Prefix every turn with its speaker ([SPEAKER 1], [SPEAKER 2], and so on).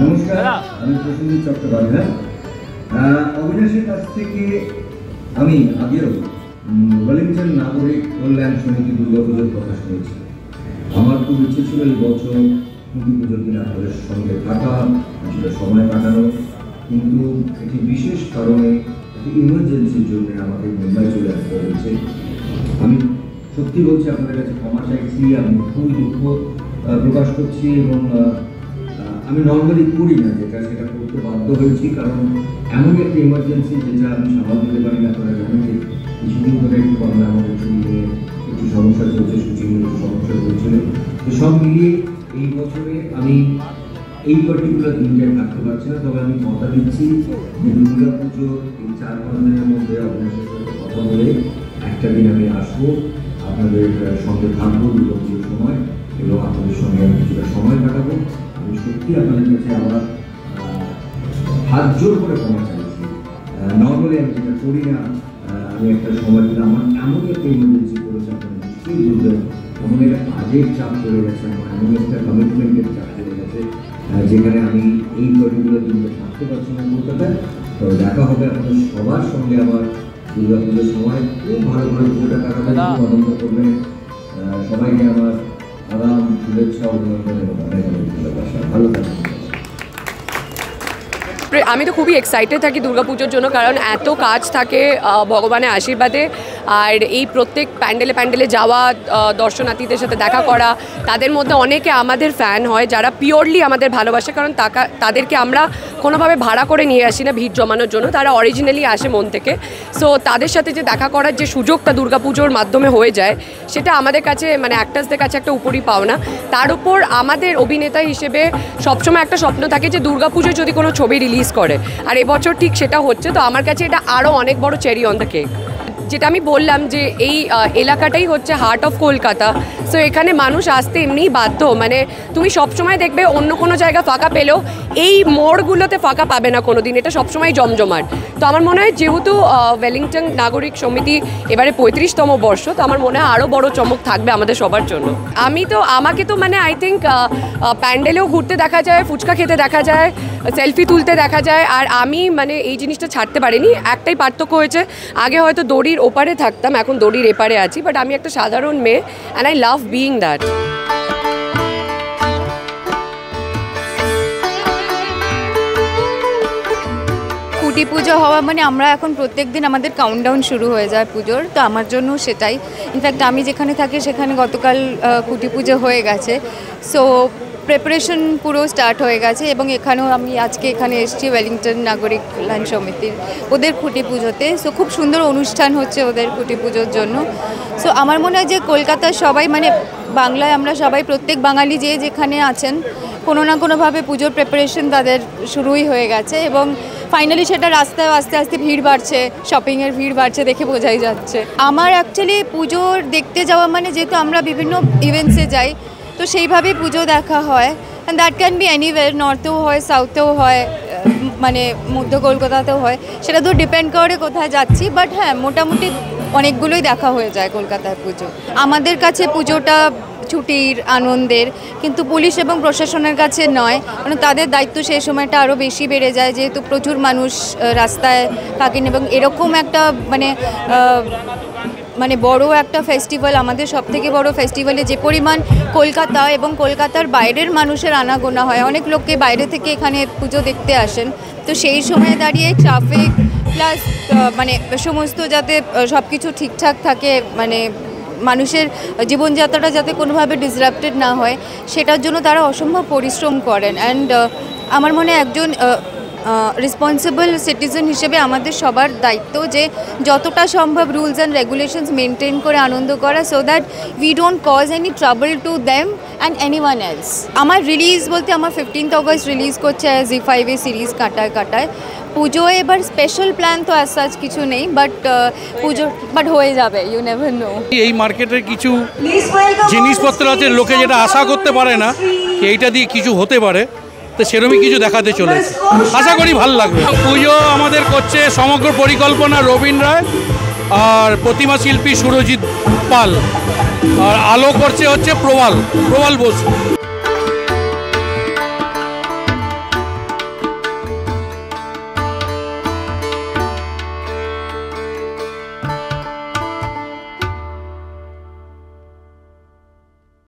[SPEAKER 1] নমস্কার, আমি প্রসেনজিৎ চট্টোপাধ্যায়। অবিনাশের কাছ থেকে আমি আগেও ওয়েলিংটন নাগরিক কল্যাণ সমিতি দুর্গাপুজোর কথা শুনেছি। আমার খুব ইচ্ছে ছিল এই বছর খুঁটি পুজোর দিন আপনাদের সঙ্গে থাকা, কিছুটা সময় কাটানো, কিন্তু একটি বিশেষ কারণে একটি ইমার্জেন্সির জন্য আমাকে মুম্বাই চলে আসতে হয়েছে। আমি সত্যি বলছি, আপনাদের কাছে ক্ষমা চাইছি, আমি খুবই দুঃখ প্রকাশ করছি এবং আমি নর্মালি করি না যেটা, সেটা করতে বাধ্য হয়েছি, কারণ এমনই একটা ইমার্জেন্সি যেটা আমি সামাল দিতে পারি না। আপনারা জানেন যে কিছুদিন ধরে একটু করোনা আমাদের নিয়ে একটু সমস্যা চলছে, শুটিং একটু সমস্যা চলছিল। তো সব মিলিয়ে এই বছরে আমি এই পার্টিকুলার দিনটায় থাকতে পারছি না, তবে আমি কথা দিচ্ছি যে দুর্গা পুজোর এই 4-5 দিনের মধ্যে আপনাদের সাথে কথা বলে একটা দিন আমি আসবো, আপনাদের সঙ্গে থাকবো দুর্গা পুজোর সময় এবং আপনাদের সঙ্গে আমি কিছুটা সময় কাটাবো। আমি সত্যি আপনাদের কাছে আবার হাত জোর করে ক্ষমা চাইছি। নর্মালি আমি যেটা করি না, আমি একটা সময় দিলে আমার এমনই একটা ইমার্জেন্সি করেছে, আপনারা নিশ্চয়ই বুঝবেন, এমন একটা কাজের চাপ চলে গেছে, আমার এমন একটা কমিটমেন্টের চাপ চলে গেছে, যেখানে আমি এই পার্টিকুলার দিনটা থাকতে পারছি না কলকাতায়। তো দেখা হবে আপনাদের সবার সঙ্গে আবার দুর্গা পুজোর সময়। খুব ভালো করে পুজোটা কাটাবেন, খুব আনন্দ করবেন। সবাইকে আমার আরাম, শুভেচ্ছা, অভিনন্দন এবং অনেক অনেক ভালোবাসা। ভালো থাকবেন।
[SPEAKER 2] আমি তো খুবই এক্সাইটেড থাকি দুর্গাপুজোর জন্য, কারণ এত কাজ থাকে ভগবানের আশীর্বাদে। আর এই প্রত্যেক প্যান্ডেলে প্যান্ডেলে যাওয়া, দর্শনার্থীদের সাথে দেখা করা, তাদের মধ্যে অনেকে আমাদের ফ্যান হয় যারা পিওরলি আমাদের ভালোবাসে, কারণ তাদেরকে আমরা কোনোভাবে ভাড়া করে নিয়ে আসি না ভিড় জমানোর জন্য, তারা অরিজিনালি আসে মন থেকে। সো তাদের সাথে যে দেখা করার যে সুযোগটা দুর্গাপুজোর মাধ্যমে হয়ে যায়, সেটা আমাদের কাছে মানে অ্যাক্টার্সদের কাছে একটা উপরি পাওনা। তার উপর আমাদের অভিনেতা হিসেবে সবসময় একটা স্বপ্ন থাকে যে দুর্গাপুজো যদি কোনো ছবি রিলিজ করে, আর এবছর ঠিক সেটা হচ্ছে। তো আমার কাছে এটা আরও অনেক বড় চেরি অন দ্য কেক। যেটা আমি বললাম যে এই এলাকাটাই হচ্ছে হার্ট অফ কলকাতা। সো এখানে মানুষ আসতে এমনিই বাধ্য, মানে তুমি সবসময় দেখবে অন্য কোনো জায়গা ফাঁকা পেলেও এই মোড়গুলোতে ফাঁকা পাবে না কোনো দিন, এটা সবসময় জমজমাট। তো আমার মনে হয় যেহেতু ওয়েলিংটন নাগরিক সমিতি এবারে 35তম বর্ষ, তো আমার মনে হয় আরও বড় চমক থাকবে আমাদের সবার জন্য। আমাকে তো মানে আই থিঙ্ক প্যান্ডেলেও ঘুরতে দেখা যায়, ফুচকা খেতে দেখা যায়, সেলফি তুলতে দেখা যায়, আর আমি মানে এই জিনিসটা ছাড়তে পারিনি। একটাই পার্থক্য হয়েছে, আগে হয়তো দড়ির ওপারে থাকতাম, এখন দড়ির এপারে আছি, বাট আমি একটা সাধারণ মেয়ে and I love being that.
[SPEAKER 3] খুঁটি পুজো হওয়া মানে আমরা এখন প্রত্যেক দিন আমাদের কাউন্টডাউন শুরু হয়ে যায় পুজোর, তো আমার জন্য সেটাই। ইনফ্যাক্ট আমি যেখানে থাকি সেখানে গতকাল খুঁটি পুজো হয়ে গেছে, সো প্রিপারেশন পুরো স্টার্ট হয়ে গেছে। এবং এখানেও আমি আজকে এখানে এসেছি ওয়েলিংটন নাগরিক কল্যাণ সমিতির ওদের খুঁটি পুজোতে। সো খুব সুন্দর অনুষ্ঠান হচ্ছে ওদের খুঁটি পুজোর জন্য। সো আমার মনে হয় যে কলকাতার সবাই মানে বাংলায় আমরা সবাই প্রত্যেক বাঙালি যে যেখানে আছেন কোনো না কোনোভাবে পুজোর প্রিপারেশন তাদের শুরুই হয়ে গেছে, এবং ফাইনালি সেটা রাস্তায় আস্তে আস্তে ভিড় বাড়ছে, শপিংয়ের ভিড় বাড়ছে দেখে বোঝাই যাচ্ছে। আমার অ্যাকচুয়ালি পুজোর দেখতে যাওয়া মানে যেহেতু আমরা বিভিন্ন ইভেন্টসে যাই, তো সেইভাবেই পুজো দেখা হয়। And that can be anywhere, নর্থেও হয়, সাউথেও হয়, মানে মধ্য কলকাতাতেও হয়, সেটা তো ডিপেন্ড করে কোথায় যাচ্ছি। বাট হ্যাঁ, মোটামুটি অনেকগুলোই দেখা হয়ে যায় কলকাতায় পুজো। আমাদের কাছে পুজোটা ছুটির, আনন্দের, কিন্তু পুলিশ এবং প্রশাসনের কাছে নয়, কারণ তাদের দায়িত্ব সেই সময়টা আরও বেশি বেড়ে যায়, যেহেতু প্রচুর মানুষ রাস্তায় থাকেন। এবং এরকম একটা মানে বড় একটা ফেস্টিভ্যাল, আমাদের সবথেকে বড় ফেস্টিভ্যালে যে পরিমাণ কলকাতা এবং কলকাতার বাইরের মানুষের আনাগোনা হয়, অনেক লোককে বাইরে থেকে এখানে পুজো দেখতে আসেন, তো সেই সময় দাঁড়িয়ে ট্রাফিক প্লাস মানে সমস্ত যাতে সব কিছু ঠিকঠাক থাকে, মানে মানুষের জীবনযাত্রাটা যাতে কোনোভাবে ডিসরাপ্টেড না হয়, সেটার জন্য তারা অসম্ভব পরিশ্রম করেন। অ্যান্ড আমার মনে হয় একজন রেসপন্সিবল সিটিজেন হিসেবে আমাদের সবার দায়িত্ব যে যতটা সম্ভব রুলস অ্যান্ড রেগুলেশনস মেনটেন করে আনন্দ করা, so that we don't cause any trouble to them and anyone else. আমার রিলিজ বলতে আমার 15th অগস্ট রিলিজ করছে ZEE5 সিরিজ কাটায় কাটায়। পুজোয় এবার স্পেশাল প্ল্যান তো অ্যাজ সাচ কিছু নেই, পুজো হয়ে যাবে, ইউ নেভার নো।
[SPEAKER 4] এই মার্কেটের কিছু জিনিসপত্র আছে, লোকে যেটা আশা করতে পারে না এইটা দিয়ে কিছু হতে পারে, তো সেরকমই কিছু দেখাতে চলেছে, আশা করি ভালো লাগবে। পুজো আমাদের করছে সমগ্র পরিকল্পনা রবীন রায় আর প্রতিমা শিল্পী সুরজিৎ পাল, আর আলো করছে হচ্ছে প্রবাল বসু।